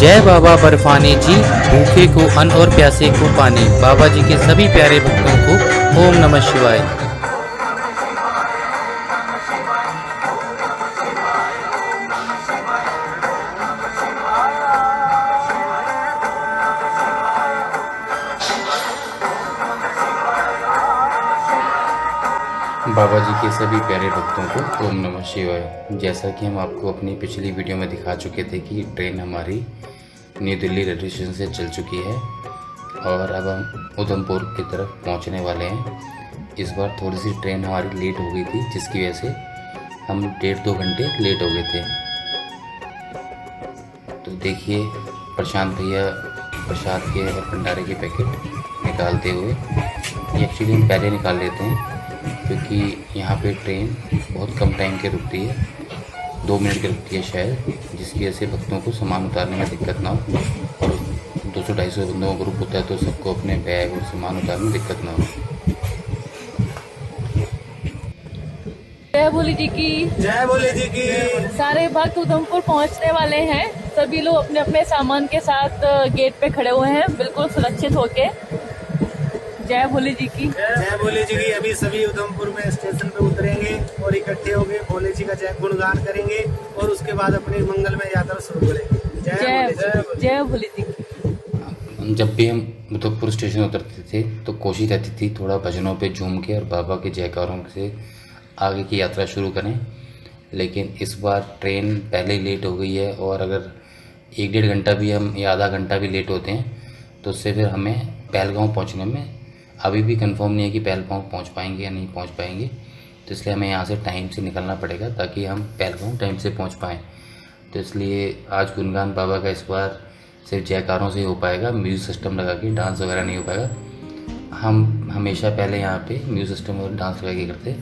जय बाबा बर्फानी जी, भूखे को अन्न और प्यासे को पानी। बाबा जी के सभी प्यारे भक्तों को ओम नमः शिवाय। बाबा जी के सभी प्यारे भक्तों को ओम नमः शिवाय। जैसा कि हम आपको अपनी पिछली वीडियो में दिखा चुके थे कि ट्रेन हमारी न्यू दिल्ली रेलवे स्टेशन से चल चुकी है और अब हम उधमपुर की तरफ पहुंचने वाले हैं। इस बार थोड़ी सी ट्रेन हमारी लेट हो गई थी, जिसकी वजह से हम 1.5-2 घंटे लेट हो गए थे। तो देखिए प्रशांत भैया प्रसाद के भंडारे के पैकेट निकालते हुए। ये एक्चुअली हम पहले निकाल लेते हैं क्योंकि यहाँ पे ट्रेन बहुत कम टाइम के रुकती है, 2 मिनट की रुकती है शायद, जिसकी वजह से भक्तों को सामान उतारने में दिक्कत ना हो। और 200-250 बंदों का ग्रुप होता है तो सबको अपने बैग और सामान उतारने में दिक्कत ना हो। जय भोले जी की जय भोले जी की। सारे भक्त उधमपुर पहुंचने वाले हैं। सभी लोग अपने अपने सामान के साथ गेट पे खड़े हुए हैं, बिल्कुल सुरक्षित होके। जय भोले जी की। जय भोले जी की। अभी सभी उधमपुर में स्टेशन पे उतरेंगे और इकट्ठे होकर भोले जी का जय गुणगान करेंगे और उसके बाद अपनी मंगलमय यात्रा शुरू करेंगे। जय भोले जी की। जब भी हम उधमपुर स्टेशन उतरते थे तो कोशिश रहती थी थोड़ा भजनों पे झूम के और बाबा के जयकारों से आगे की यात्रा शुरू करें, लेकिन इस बार ट्रेन पहले ही लेट हो गई है और अगर 1-1.5 घंटा भी हम या आधा घंटा भी लेट होते हैं तो उससे फिर हमें पहलगांव पहुंचने में अभी भी कंफर्म नहीं है कि पहलगांव पहुंच पाएंगे या नहीं पहुंच पाएंगे। तो इसलिए हमें यहाँ से टाइम से निकलना पड़ेगा ताकि हम पहलगांव टाइम से पहुंच पाएँ। तो इसलिए आज गुणगान बाबा का इस बार सिर्फ जयकारों से ही हो पाएगा, म्यूज़िक सिस्टम लगा के डांस वगैरह नहीं हो पाएगा। हम हमेशा पहले यहाँ पे म्यूज़िक सिस्टम और डांस लगा के करते।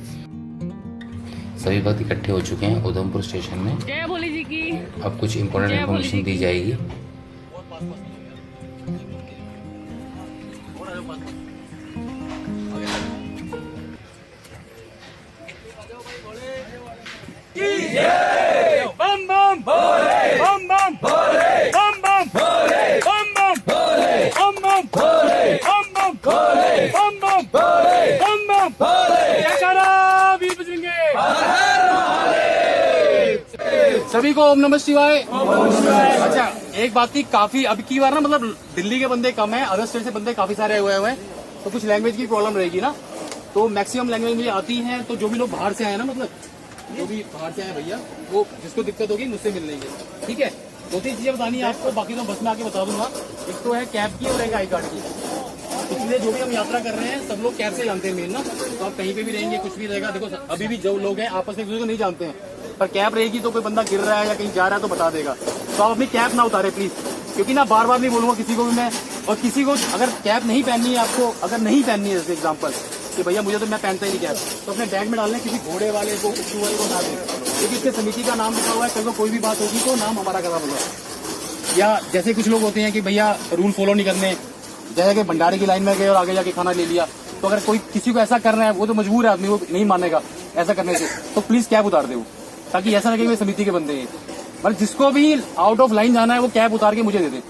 सभी भक्त इकट्ठे हो चुके हैं उधमपुर स्टेशन में। जय भोले जी की। अब कुछ इम्पोर्टेंट इन्फॉर्मेशन दी जाएगी। बम बम भोले, बम बम भोले, बम बम भोले, बम बम भोले, बम बम भोले, बम बम भोले, बम बम भोले, बम बम भोले। जयकारा वीर बजरंगे। सभी को ओम नमः शिवाय। अच्छा, एक बात थी, काफी अब की बार ना मतलब दिल्ली के बंदे कम है, अदर स्टेट से बंदे काफी सारे हुए हैं, तो कुछ लैंग्वेज की प्रॉब्लम रहेगी ना। तो मैक्सिमम लैंग्वेज मुझे आती है, तो जो भी लोग बाहर से आए ना, मतलब जो भी बाहर से आए भैया, वो जिसको दिक्कत होगी मुझसे मिल लेंगे, ठीक है। 2-3 चीजें बतानी है आपको, बाकी तो बस में आके बता दूंगा। एक तो है कैब की और एक आई कार्ड की। इसलिए जो भी हम यात्रा कर रहे हैं सब लोग कैब से जानते हैं मेन ना, तो आप कहीं पे भी रहेंगे कुछ भी रहेगा। देखो अभी भी जो लोग हैं आपस में एक दूसरे को नहीं जानते हैं, पर कैब रहेगी तो कोई बंदा गिर रहा है या कहीं जा रहा है तो बता देगा। तो आप अपनी कैब ना उतारे प्लीज, क्योंकि ना बार बार नहीं बोलूंगा किसी को भी मैं। और किसी को अगर कैब नहीं पहननी है, आपको अगर नहीं पहननी है, जैसे एग्जाम्पल कि भैया मुझे तो मैं पहनता ही नहीं कैब, तो अपने बैग में डालने किसी घोड़े वाले को, उच्चू वाले को ना दें, क्योंकि इसके समिति का नाम लिखा हुआ है। कल को कोई भी बात होगी तो नाम हमारा खराब होगा। या जैसे कुछ लोग होते हैं कि भैया रूल फॉलो नहीं करने, जैसे कि भंडारे की लाइन में गए और आगे जाके खाना ले लिया, तो अगर कोई किसी को ऐसा करना है, वो तो मजबूर है आदमी, वो नहीं मानेगा ऐसा करने से, तो प्लीज कैब उतार दे वो, ताकि ऐसा लगे वे समिति के बंदे हैं। मतलब जिसको भी आउट ऑफ लाइन जाना है वो कैब उतार के मुझे दे दे,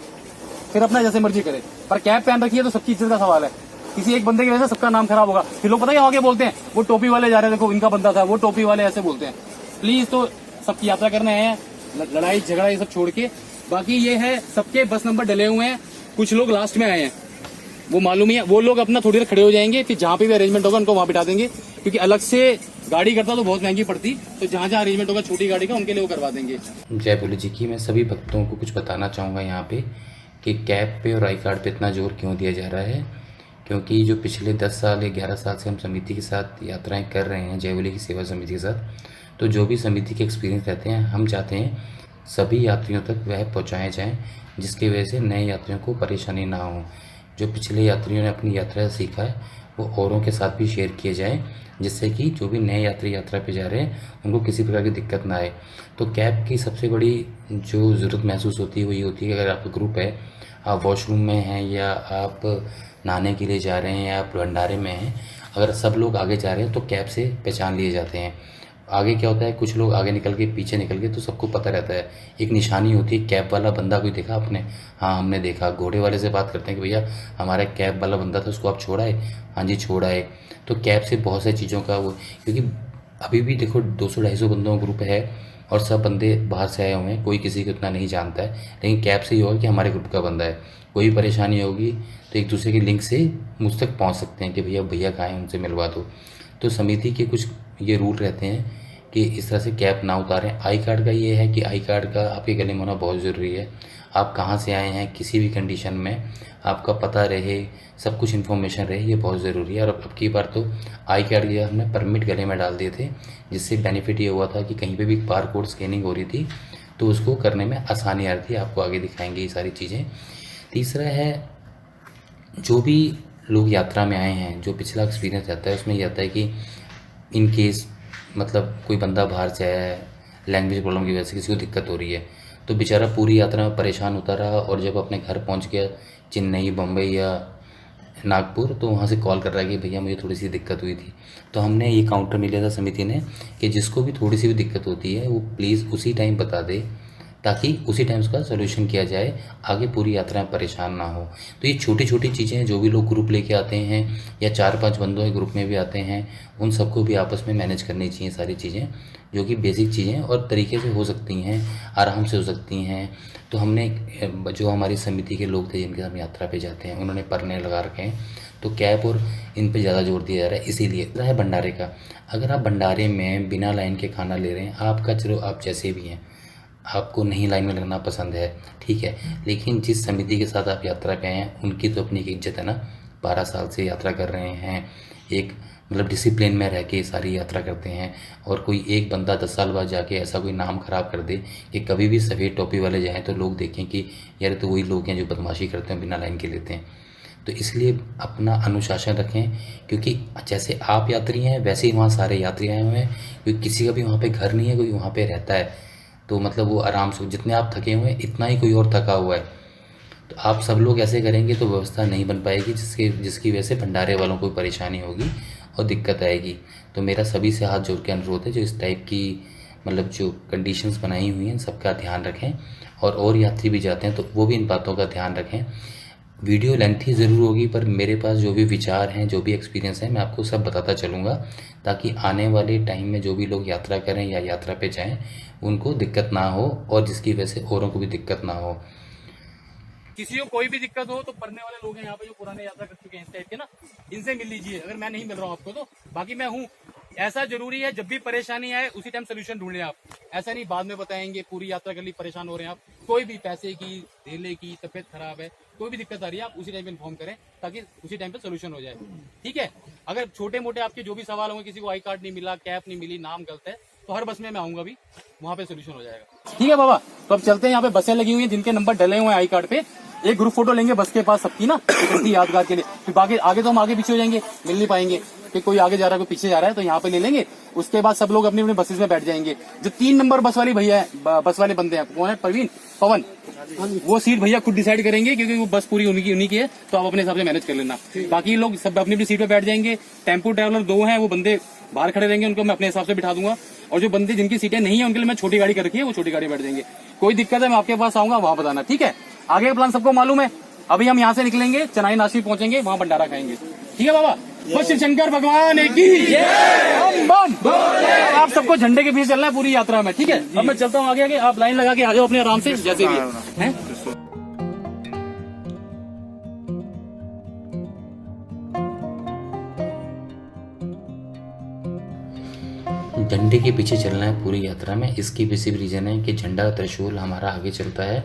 फिर अपना जैसे मर्जी करे, पर कैब पहन रखी है तो सबकी इज्जत का सवाल है। किसी एक बंदे की वजह से सबका नाम खराब होगा। फिर लोग पता है आगे बोलते हैं वो टोपी वाले जा रहे हैं, देखो इनका बंदा था, वो टोपी वाले ऐसे बोलते हैं। प्लीज तो सबकी यात्रा करने हैं, लड़ाई झगड़ा ये सब छोड़ के। बाकी ये है सबके बस नंबर डले हुए हैं, कुछ लोग लास्ट में आए हैं, वो मालूम ही है। वो लोग अपना थोड़ी देर खड़े हो जाएंगे, फिर जहाँ पे भी अरेंजमेंट होगा उनको वहां बिठा देंगे, क्योंकि अलग से गाड़ी करता तो बहुत महंगी पड़ती, तो जहाँ जहाँ अरेंजमेंट होगा छोटी गाड़ी का उनके लिए वो करवा देंगे। जय भोले जी की। मैं सभी भक्तों को कुछ बताना चाहूँगा यहाँ पे कि कैब पे और आई कार्ड पे इतना जोर क्यों दिया जा रहा है, क्योंकि जो पिछले 10 साल या 11 साल से हम समिति के साथ यात्राएं कर रहे हैं, जय भोले की सेवा समिति के साथ, तो जो भी समिति के एक्सपीरियंस रहते हैं हम चाहते हैं सभी यात्रियों तक वह पहुँचाए जाएँ, जिसकी वजह से नए यात्रियों को परेशानी ना हो। जो पिछले यात्रियों ने अपनी यात्रा से सीखा है वो औरों के साथ भी शेयर किए जाएँ, जिससे कि जो भी नए यात्री यात्रा पे जा रहे हैं उनको किसी प्रकार की दिक्कत ना आए। तो कैब की सबसे बड़ी जो ज़रूरत महसूस होती है वो ये होती है कि अगर आपका ग्रुप है, आप वॉशरूम में हैं या आप नहाने के लिए जा रहे हैं या आप भंडारे में हैं, अगर सब लोग आगे जा रहे हैं तो कैब से पहचान लिए जाते हैं। आगे क्या होता है, कुछ लोग आगे निकल के पीछे निकल के, तो सबको पता रहता है, एक निशानी होती है। कैब वाला बंदा कोई देखा आपने? हाँ हमने देखा। घोड़े वाले से बात करते हैं कि भैया हमारा कैब वाला बंदा था, उसको आप छोड़ा है? हाँ जी छोड़ा है। तो कैब से बहुत सारी चीज़ों का वो, क्योंकि अभी भी देखो 200-250 बंदों का ग्रुप है और सब बंदे बाहर से आए हुए हैं, कोई किसी को इतना नहीं जानता है, लेकिन कैब से ही होगा कि हमारे ग्रुप का बंदा है। कोई भी परेशानी होगी तो एक दूसरे के लिंक से मुझ तक पहुंच सकते हैं कि भैया कहाँ हैं, उनसे मिलवा दो। तो समिति के कुछ ये रूल रहते हैं कि इस तरह से कैब ना उतारें। आई कार्ड का ये है कि आई कार्ड का आपके गले में होना बहुत ज़रूरी है। आप कहाँ से आए हैं, किसी भी कंडीशन में आपका पता रहे, सब कुछ इन्फॉर्मेशन रहे, ये बहुत ज़रूरी है। और अब की बार तो आई कार्ड के हमने परमिट गले में डाल दिए थे, जिससे बेनिफिट ये हुआ था कि कहीं पे भी बार कोड स्कैनिंग हो रही थी तो उसको करने में आसानी आ रही थी। आपको आगे दिखाएंगे ये सारी चीज़ें। तीसरा है, जो भी लोग यात्रा में आए हैं, जो पिछला एक्सपीरियंस रहता है उसमें ये आता है कि इन केस मतलब कोई बंदा बाहर से आया है, लैंग्वेज प्रॉब्लम की वजह से किसी को दिक्कत हो रही है, तो बेचारा पूरी यात्रा में परेशान होता रहा, और जब अपने घर पहुंच गया चेन्नई, बम्बई या नागपुर, तो वहाँ से कॉल कर रहा है कि भैया मुझे थोड़ी सी दिक्कत हुई थी। तो हमने ये काउंटर मिला था समिति ने कि जिसको भी थोड़ी सी भी दिक्कत होती है वो प्लीज़ उसी टाइम बता दे, ताकि उसी टाइम उसका सोल्यूशन किया जाए, आगे पूरी यात्रा में परेशान ना हो। तो ये छोटी छोटी चीज़ें हैं, जो भी लोग ग्रुप लेके आते हैं या 4-5 बंदों के ग्रुप में भी आते हैं, उन सबको भी आपस में मैनेज करनी चाहिए सारी चीज़ें, जो कि बेसिक चीज़ें और तरीके से हो सकती हैं, आराम से हो सकती हैं। तो हमने जो हमारी समिति के लोग थे जिनके हम यात्रा पे जाते हैं, उन्होंने परने लगा रखे हैं, तो कैब और इन पे ज़्यादा जोर दिया जा रहा है। इसीलिए है भंडारे का, अगर आप भंडारे में बिना लाइन के खाना ले रहे हैं, आपका चलो आप जैसे भी हैं, आपको नहीं लाइन में लगना पसंद है, ठीक है, लेकिन जिस समिति के साथ आप यात्रा पे आए हैं उनकी तो अपनी एक इज्जत है ना। 12 साल से यात्रा कर रहे हैं, एक मतलब डिसिप्लिन में रह के सारी यात्रा करते हैं, और कोई एक बंदा 10 साल बाद जाके ऐसा कोई नाम ख़राब कर दे कि कभी भी सफ़ेद टोपी वाले जाएँ तो लोग देखें कि यार तो वही लोग हैं जो बदमाशी करते हैं, बिना लाइन के लेते हैं। तो इसलिए अपना अनुशासन रखें, क्योंकि जैसे आप यात्री हैं वैसे ही वहाँ सारे यात्री आए हुए हैं, क्योंकि किसी का भी वहाँ पे घर नहीं है, कोई वहाँ पे रहता है, तो मतलब वो आराम से, जितने आप थके हुए हैं इतना ही कोई और थका हुआ है। तो आप सब लोग ऐसे करेंगे तो व्यवस्था नहीं बन पाएगी, जिसकी वजह से भंडारे वालों को परेशानी होगी और दिक्कत आएगी। तो मेरा सभी से हाथ जोड़ के अनुरोध है, जो इस टाइप की मतलब जो कंडीशंस बनाई हुई हैं सबका ध्यान रखें, और यात्री भी जाते हैं तो वो भी इन बातों का ध्यान रखें। वीडियो लेंथी ज़रूर होगी, पर मेरे पास जो भी विचार हैं, जो भी एक्सपीरियंस है, मैं आपको सब बताता चलूँगा, ताकि आने वाले टाइम में जो भी लोग यात्रा करें या यात्रा पे जाएं उनको दिक्कत ना हो, और जिसकी वजह से औरों को भी दिक्कत ना हो। किसी को कोई भी दिक्कत हो तो पढ़ने वाले लोग हैं यहाँ पे जो पुराने यात्रा कर चुके हैं इस टाइप के ना, इनसे मिल लीजिए। अगर मैं नहीं मिल रहा हूँ आपको तो बाकी मैं हूँ। ऐसा जरूरी है जब भी परेशानी आए उसी टाइम सोल्यूशन ढूंढ लें आप, ऐसा नहीं बाद में बताएंगे पूरी यात्रा के लिए परेशान हो रहे हैं आप। कोई भी पैसे की, धेले की, तबियत खराब है, कोई भी दिक्कत आ रही है, आप उसी टाइम पे इन्फॉर्म करें ताकि उसी टाइम पे सोल्यूशन हो जाए, ठीक है। अगर छोटे मोटे आपके जो भी सवाल होंगे, किसी को आई कार्ड नहीं मिला, कैब नहीं मिली, नाम गलत है, तो हर बस में मैं आऊंगा भी, वहाँ पे सोल्यूशन हो जाएगा, ठीक है बाबा। तो अब चलते हैं, यहाँ पे बसें लगी हुई हैं जिनके नंबर डले हुए हैं आई कार्ड पे। एक ग्रुप फोटो लेंगे बस के पास सबकी ना, इतनी यादगार के लिए। फिर आगे तो हम आगे पीछे हो जाएंगे, मिल नहीं पाएंगे कि कोई आगे जा रहा है कोई पीछे जा रहा है, तो यहाँ पे ले लेंगे। उसके बाद सब लोग अपनी अपनी बसेस में बैठ जाएंगे। जो 3 नंबर बस वाली भैया है, बस वाले बंदे हैं, कौन है, प्रवीण, पवन, वो सीट भैया खुद डिसाइड करेंगे, क्योंकि वो बस पूरी उन्हीं की है, तो आप अपने हिसाब से मैनेज कर लेना। बाकी लोग सब अपनी अपनी सीट पे बैठ जाएंगे। टेम्पो ट्रैवलर 2 हैं, वो बंदे बाहर खड़े रहेंगे, उनको मैं अपने हिसाब से बिठा दूंगा। और जो बंदे जिनकी सीटें नहीं है उनके लिए मैं छोटी गाड़ी कर रखी है, वो छोटी गाड़ी बैठ जाएंगे। कोई दिक्कत है मैं आपके पास आऊंगा, वहां बताना, ठीक है। आगे का प्लान सबको मालूम है। अभी हम यहाँ से निकलेंगे, चेन्नई नासिक पहुंचेंगे, वहां भंडारा खाएंगे, ठीक है बाबा। बस शिव शंकर भगवान की जय। बम बम। आप सबको झंडे के पीछे चलना है पूरी यात्रा में, ठीक है। अब मैं चलता हूँ आगे आगे, आप लाइन लगा के आ जाओ अपने आराम से, जैसे भी है। झंडे के पीछे चलना है पूरी यात्रा में। इसकी बेसिक रीज़न है कि झंडा त्रिशूल हमारा आगे चलता है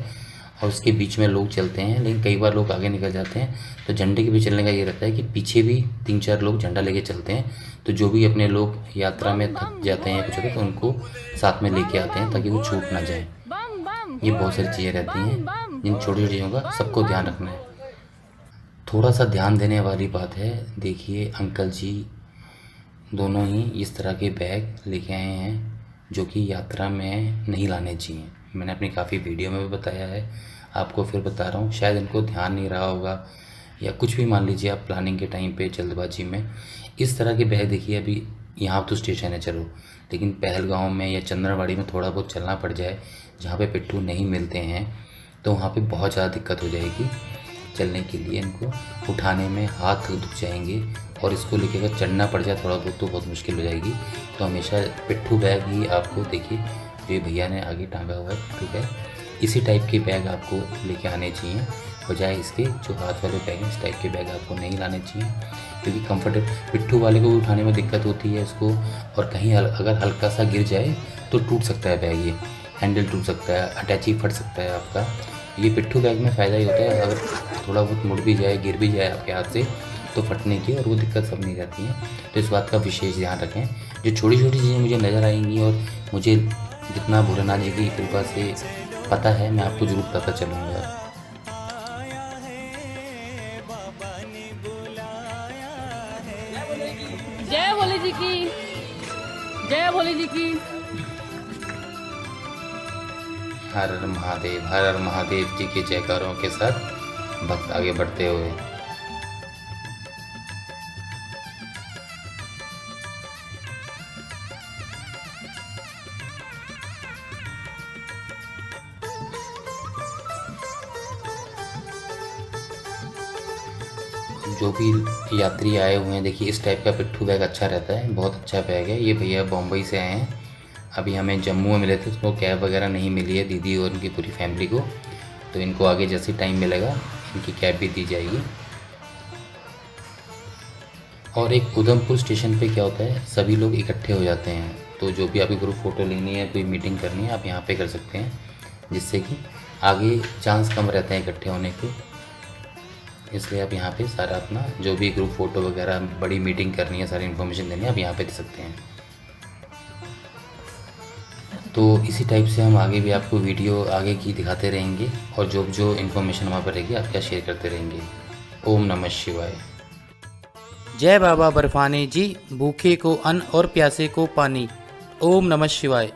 और उसके बीच में लोग चलते हैं, लेकिन कई बार लोग आगे निकल जाते हैं। तो झंडे के पीछे चलने का ये रहता है कि पीछे भी 3-4 लोग झंडा लेके चलते हैं, तो जो भी अपने लोग यात्रा में थक जाते हैं कुछ होता है तो उनको साथ में लेके आते हैं ताकि वो छूट ना जाए। ये बहुत सारी चीज़ें रहती हैं, जिन छोटी छोटी चीज़ों का सबको ध्यान रखना है। थोड़ा सा ध्यान देने वाली बात है, देखिए अंकल जी दोनों ही इस तरह के बैग लेके आए हैं जो कि यात्रा में नहीं लाने चाहिए। मैंने अपनी काफ़ी वीडियो में भी बताया है, आपको फिर बता रहा हूँ, शायद इनको ध्यान नहीं रहा होगा या कुछ भी, मान लीजिए आप प्लानिंग के टाइम पे जल्दबाजी में इस तरह के बैग। देखिए अभी यहाँ तो स्टेशन है, चलो, लेकिन पहलगांव में या चंद्रवाड़ी में थोड़ा बहुत चलना पड़ जाए, जहाँ पे पिट्ठू नहीं मिलते हैं, तो वहाँ पे बहुत ज़्यादा दिक्कत हो जाएगी चलने के लिए। इनको उठाने में हाथ दुख जाएंगे और इसको लेके अगर चढ़ना पड़ जाए थोड़ा बहुत तो बहुत मुश्किल हो जाएगी। तो हमेशा पिट्ठू बैग ही आपको, देखिए जो ये भैया ने आगे टांगा हुआ है पिट्ठू बैग, इसी टाइप के बैग आपको लेके आने चाहिए, बजाय इसके जो हाथ वाले बैग हैं। इस टाइप के बैग आपको नहीं लाने चाहिए, क्योंकि कंफर्टेबल पिट्ठू वाले को उठाने में दिक्कत होती है इसको, और कहीं अगर हल्का सा गिर जाए तो टूट सकता है बैग, ये हैंडल टूट सकता है, अटैची फट सकता है आपका। ये पिट्ठू बैग में फ़ायदा ही होता है, अगर थोड़ा बहुत मुड़ भी जाए, गिर भी जाए आपके हाथ से, तो फटने की और वो दिक्कत सब नहीं रहती है। तो इस बात का विशेष ध्यान रखें। जो छोटी छोटी चीज़ें मुझे नज़र आएंगी और मुझे जितना भोलेनाथ जी की कृपा से पता है, मैं आपको ज़रूर पता चलूँगा। जय भोले जी की, जय भोले जी की। हर हर महादेव, हर हर महादेव जी के जयकारों के साथ भक्त आगे बढ़ते हुए। जो भी यात्री आए हुए हैं, देखिए इस टाइप का पिट्ठू बैग अच्छा रहता है, बहुत अच्छा बैग है। ये भैया बम्बई से आए हैं, अभी हमें जम्मू में मिले थे, उसको कैब वगैरह नहीं मिली है दीदी और उनकी पूरी फैमिली को, तो इनको आगे जैसे टाइम मिलेगा इनकी कैब भी दी जाएगी। और एक उधमपुर स्टेशन पे क्या होता है, सभी लोग इकट्ठे हो जाते हैं, तो जो भी आपकी ग्रुप फ़ोटो लेनी है, कोई मीटिंग करनी है, आप यहाँ पे कर सकते हैं, जिससे कि आगे चांस कम रहते हैं इकट्ठे होने के। इसलिए आप यहाँ पे सारा अपना जो भी ग्रुप फ़ोटो वगैरह, बड़ी मीटिंग करनी है, सारी इन्फॉर्मेशन देनी है, आप यहाँ पे दे सकते हैं। तो इसी टाइप से हम आगे भी आपको वीडियो आगे की दिखाते रहेंगे, और जो जो इन्फॉर्मेशन हमारे पर रहेगी आपका शेयर करते रहेंगे। ओम नमः शिवाय। जय बाबा बर्फानी जी, भूखे को अन्न और प्यासे को पानी। ओम नमः शिवाय।